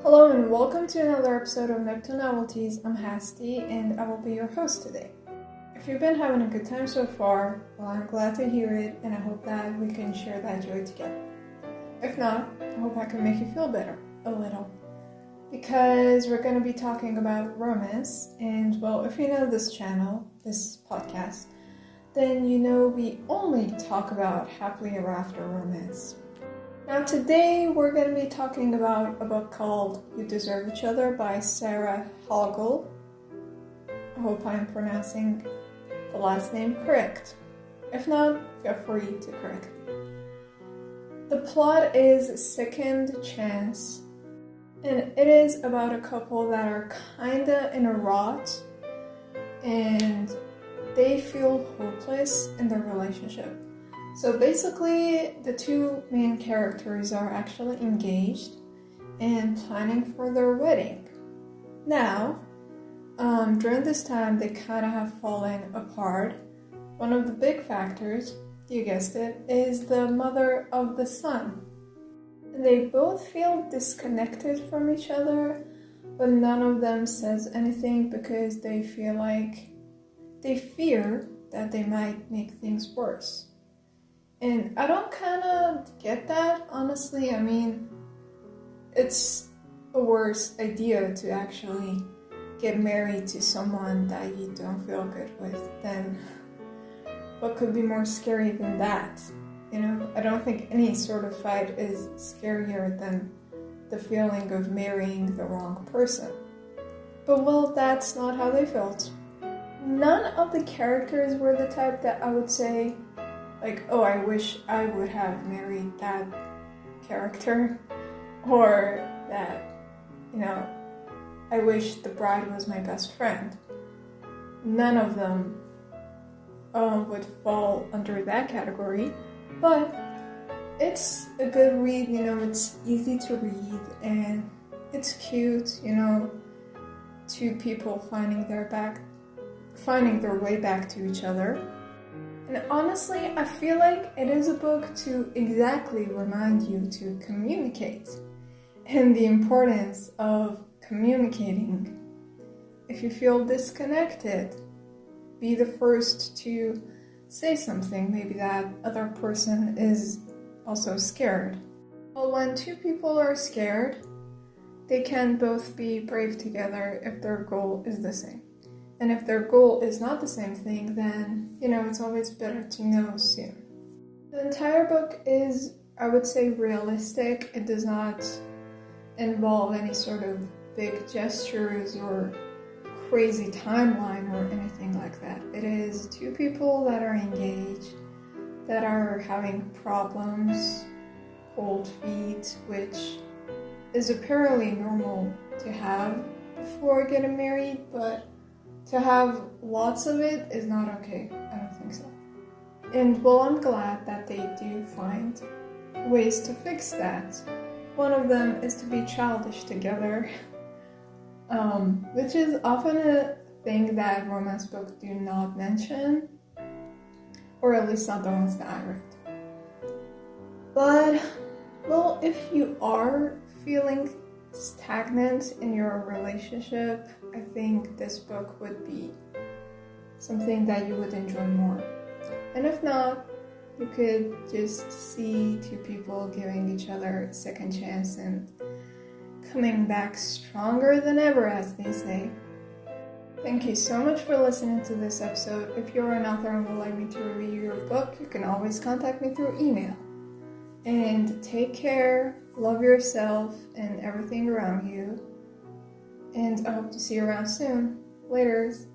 Hello and welcome to another episode of Neptune Novelties. I'm Hasti and I will be your host today. If you've been having a good time so far, well, I'm glad to hear it and I hope that we can share that joy together. If not, I hope I can make you feel better, a little. Because we're going to be talking about romance, and well, if you know this channel, this podcast, then you know we only talk about happily ever after romance. Now today we're going to be talking about a book called You Deserve Each Other by Sarah Hoggle. I hope I'm pronouncing the last name correct. If not, feel free to correct me. The plot is Second Chance, and it is about a couple that are kinda in a rut and they feel hopeless in their relationship. So basically, the two main characters are actually engaged and planning for their wedding. Now, during this time, they kind of have fallen apart. One of the big factors, you guessed it, is the mother of the son. They both feel disconnected from each other, but none of them says anything because they fear that they might make things worse. And I don't kind of get that, honestly. I mean, it's a worse idea to actually get married to someone that you don't feel good with than what could be more scary than that. You know, I don't think any sort of fight is scarier than the feeling of marrying the wrong person. But well, that's not how they felt. None of the characters were the type that I would say, like, oh, I wish I would have married that character, or that, you know, I wish the bride was my best friend. None of them would fall under that category, but it's a good read, you know, it's easy to read, and it's cute, you know, two people finding their way back to each other. And honestly, I feel like it is a book to exactly remind you to communicate and the importance of communicating. If you feel disconnected, be the first to say something. Maybe that other person is also scared. Well, when two people are scared, they can both be brave together if their goal is the same. And if their goal is not the same thing, then, you know, it's always better to know soon. The entire book is, I would say, realistic. It does not involve any sort of big gestures or crazy timeline or anything like that. It is two people that are engaged, that are having problems, cold feet, which is apparently normal to have before getting married, but to have lots of it is not okay. I don't think so. And well, I'm glad that they do find ways to fix that. One of them is to be childish together, which is often a thing that romance books do not mention, or at least not the ones that I read. But, well, if you are feeling stagnant in your relationship, I think this book would be something that you would enjoy more. And if not, you could just see two people giving each other a second chance and coming back stronger than ever, as they say. Thank you so much for listening to this episode. If you're an author and would like me to review your book, you can always contact me through email. And take care, love yourself and everything around you. And I hope to see you around soon. Laters.